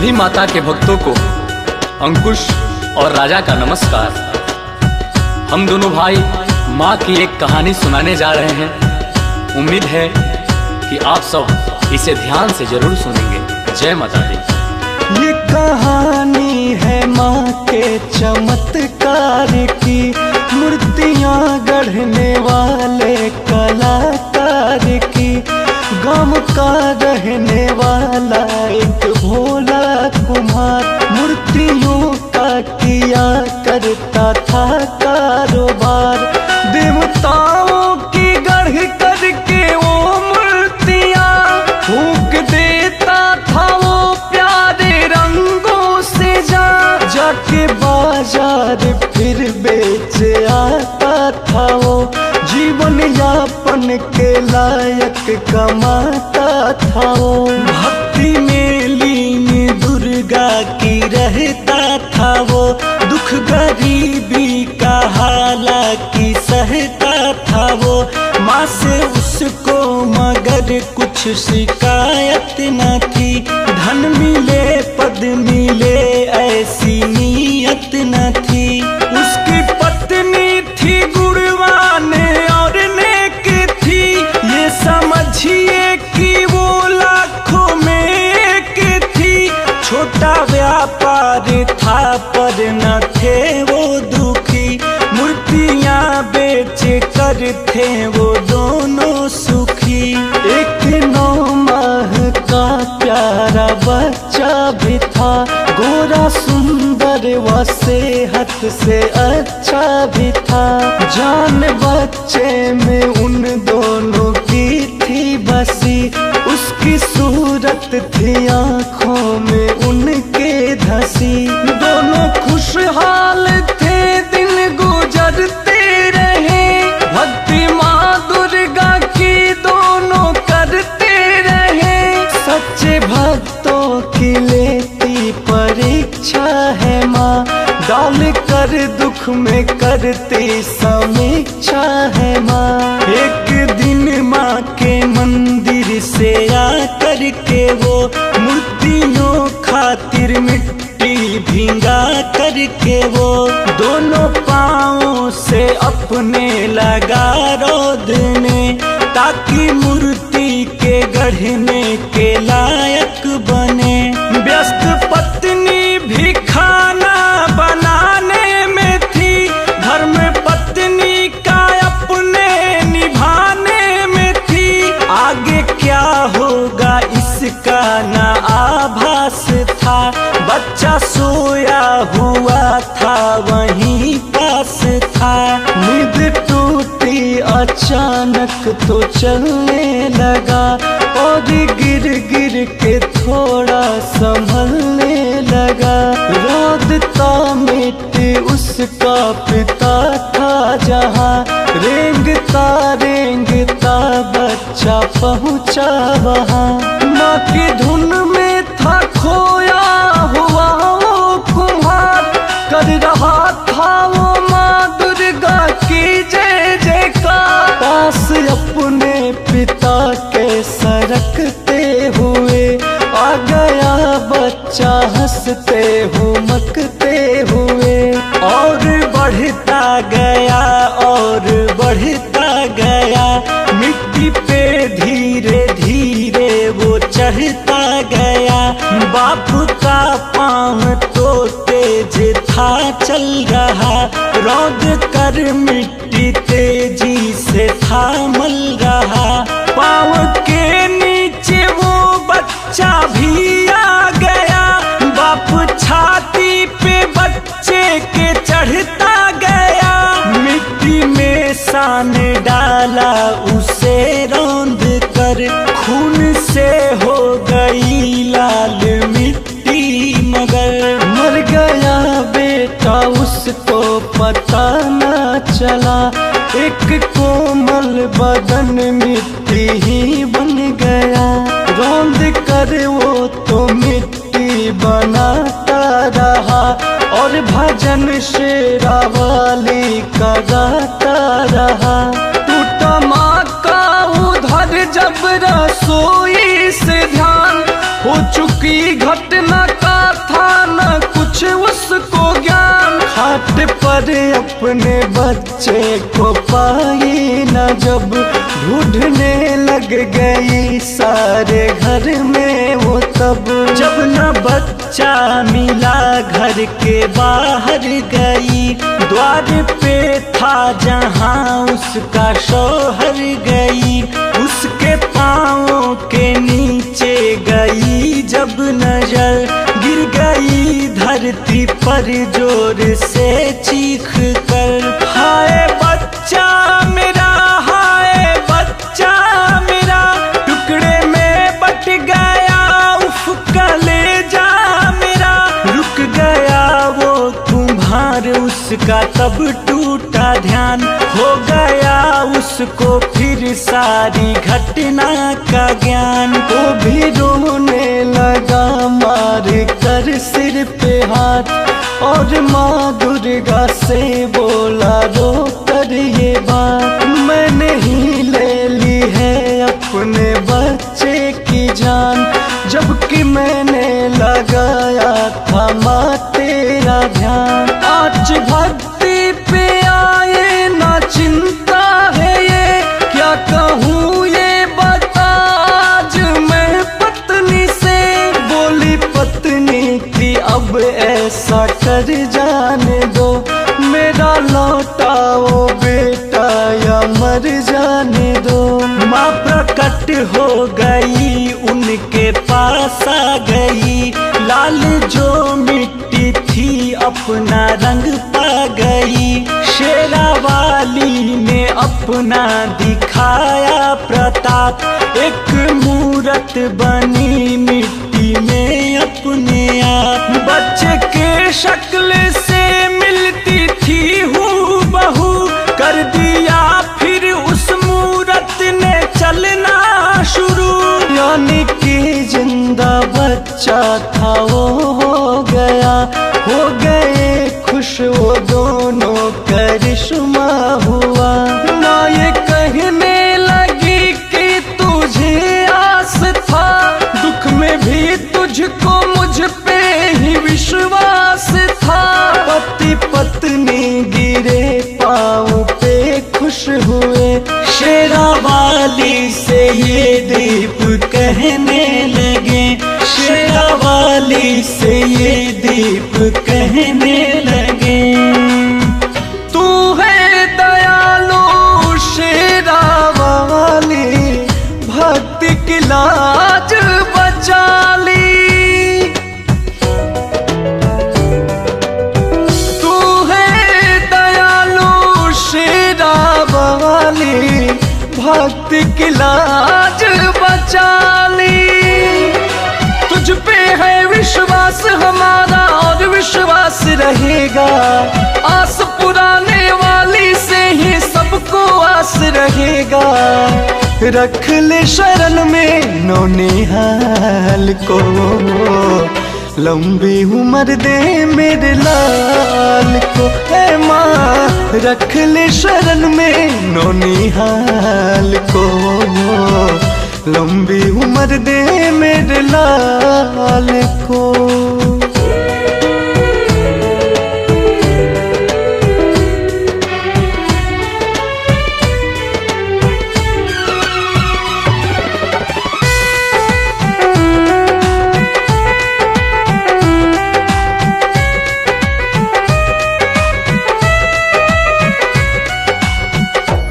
सभी माता के भक्तों को अंकुश और राजा का नमस्कार। हम दोनों भाई माँ की एक कहानी सुनाने जा रहे हैं। उम्मीद है कि आप सब इसे ध्यान से जरूर सुनेंगे। जय माता दी। ये कहानी है माँ के चमत्कार की, मूर्तियाँ गढ़ने वाले कलाकार की। गाँव का रहने वाला एक भोला कुम्हार, मूर्तियों का किया करता था कारोबार। देवताओं की गढ़ करके वो मूर्तियाँ फूंक देता था वो प्यारे रंगों से। जाके बाजार फिर बेच आता था वो, जीवन यापन के लायक कमाता था वो। भक्ति में लीन दुर्गा की रहता था वो, दुख गरीबी का हालांकि सहता था वो। माँ से उसको मगर कुछ शिकायत न थी, धन मिले पद मिले ऐसी नीयत न थी। उसकी पत्नी थी गुणवान और नेक थी, ये समझिए कि वो लाखों में एक थी। छोटा व्यापार था पर न थे वो दुखी, मूर्तियाँ बेच कर थे वो दोनों सुखी। एक 9 माह का प्यारा बच्चा भी था, गोरा सुंदर व सेहत से अच्छा भी था। जान बच्चे में उन दोनों की थी बसी, उसकी सूरत थी आँखों में उनके धसी। दोनों खुशहाल थे दिन गुजरते रहे, भक्ति माँ दुर्गा की दोनों करते रहे। सच्चे भक्तों की लेती परीक्षा है माँ, डाल कर दुख में करती समीक्षा है माँ। एक दिन माँ के मंदिर से आकर के वो मूर्तियों खातिर मिट्टी भिंगा करके वो दोनों पाँवों से अपने लगा रोदने, ताकि मूर्ति के गढ़ने के लायक बने। व्यस्त पत्नी भी खाना बनाने में थी, धर्म पत्नी का अपने निभाने में थी। आगे क्या होगा इसका ना आभास था, बच्चा सोया हुआ था वहीं पास था। नींद टूटी अचानक तो चलने लगा, और गिर गिर के थोड़ा संभलने लगा। रोदता मिट्टी उसका पिता था जहाँ, रेंगता रेंगता बच्चा पहुँचा वहाँ। माँ की धुन में था खोया हुआ वो कुम्हार, कर रहा था वो माँ दुर्गा की जय जयकार। पास अपने पिता के सरकते हुए आ गया बच्चा हंसते हुमकते हुए। और बढ़ता गया और बढ़ता गया, मिट्टी पे धीरे धीरे वो चढ़ता गया। बाप का पाँव तो तेज था चल रहा, रौद कर मिट्टी तेजी से था मल रहा। पाँव के नीचे वो बच्चा भी आ गया, बाप छाती पे बच्चे के चढ़ता गया। मिट्टी में सान डाला उसे रौंद कर, खून से हो गई लाल मिट्टी मगर। मर गया बेटा उसको पता न चला, एक कोमल बदन मिट्टी ही बन गया। रौंद कर वो तो मिट्टी बनाता रहा, और भजन शेरावाली का गाता रहा। टूटा माँ का जब रसोई से ध्यान हो चुकी घटना का घाट पर अपने बच्चे को पाई न जब, ढूंढने लग गई सारे घर में वो तब। जब न बच्चा मिला घर के बाहर गई, द्वार पे था जहां उसका शौहर गई। उसके पाँवों के नीचे गई जब नजर, गिर गई धरती पर जोर से चीख कर। हाय बच्चा मेरा, हाय बच्चा मेरा, टुकड़े में बट गया उफ कलेजा मेरा। रुक गया वो कुम्हार उसका तब टूटा ध्यान, हो गया उसको फिर सारी घटना का ज्ञान। वो भी रोने लगा मार कर सिर पे हाथ, और माँ दुर्गा से बोला रो कर ये बात, मैंने ही ले ली है अपने बच्चे की जान। जबकि मैंने लगाया था माँ तेरा ध्यान। आज भक्ति पे आए ना चिंता है ये, क्या कहूँ ये बता आज मैं पत्नी से। बोली पत्नी की अब ऐसा कर जाने दो, मेरा लौटाओ बेटा या मर जाने दो। माँ प्रकट हो गई उनके पास आ गई, लाल जो मिट्टी थी अपना रंग पा गई। शेरावाली ने अपना दिखाया प्रताप, एक मूरत बनी मिट्टी में अपने आप। बच्चे के शक्ल से मिलती थी हूबहू, कर दिया फिर उस मूरत ने चलना शुरू। यानी कि जिंदा बच्चा था वो हो गया, हो गए खुश वो दोनों करिश्मा हुआ। माँ ये कहने लगी कि तुझे आस था, दुख में भी तुझको मुझ पे ही विश्वास था। पति पत्नी गिरे पाँव पे खुश हुए, शेरावाली से ये दीप कहने लगे। शेरावाली से ये दीप कहने लगे। तू है दयालु शेरावाली, भक्ति की लाज बचा ली। तू है दयालु शेरावाली, भक्ति की लाज बचा ली। तुझ पे है विश्वास हमारा और विश्वास रहेगा, आस पुराने वाली से ही सबको आस रहेगा। रख ले शरण में नौनिहाल को, लंबी उम्र दे मेरे लाल को। है माँ रख ले शरण में नौनिहाल को, लंबी उम्र दे मेरे लाल को।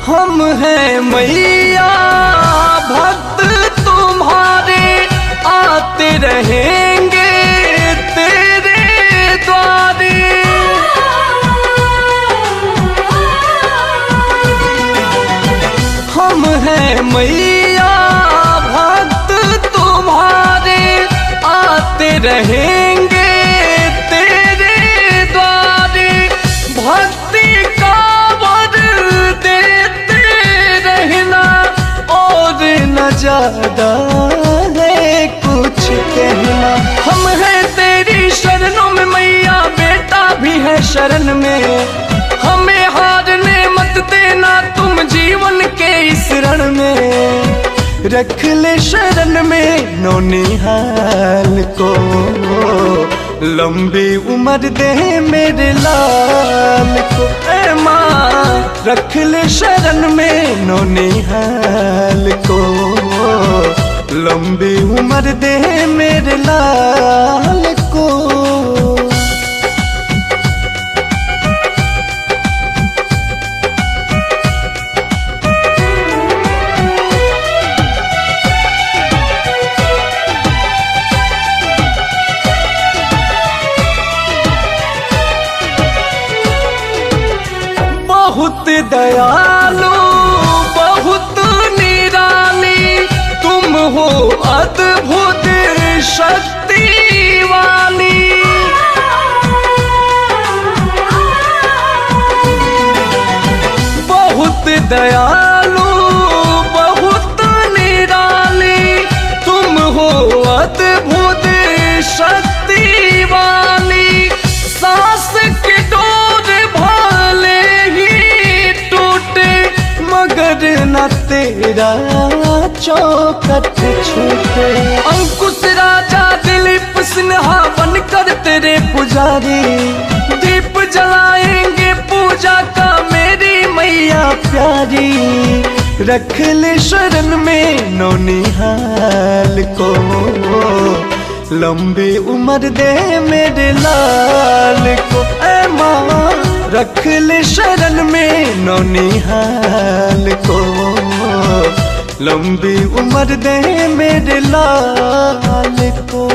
हम हैं मैया भक्त तुम्हारे, आते रहेंगे तेरे द्वारे। हम हैं मैया भक्त तुम्हारे, आते रहेंगे तेरे द्वारे। भक्ति का वर देते रहना, और न ज्यादा है कुछ कहना। हम हैं तेरी शरणों में मैया, बेटा भी है शरण में। हमें हारने मत देना तुम जीवन के इस रण में। रख ले शरण में नौनिहाल को, लंबी उम्र दे मेरे लाल को, ए माँ रख ले शरण में नौनिहाल को। लंबी उम्र दे मेरे लाल को। बहुत दयालु बहुत निराली तुम हो, अद्भुत शक्ति वाली। बहुत दयालु बहुत निराली तुम हो, अद्भुत शक्ति वाली। सांस के डोर भाले ही टूटे मगर न तेरा चौखट छूटे। अंकुश राजा दिलीप सिन्हा बनकर तेरे पुजारी, दीप जलाएंगे पूजा का मेरी मैया प्यारी। रख ले शरण में नौनिहाल को, लंबी उम्र दे मेरे लाल को, ऐ माँ रख ले शरण में नौनिहाल को। लंबी उम्र दे मेरे लाल को।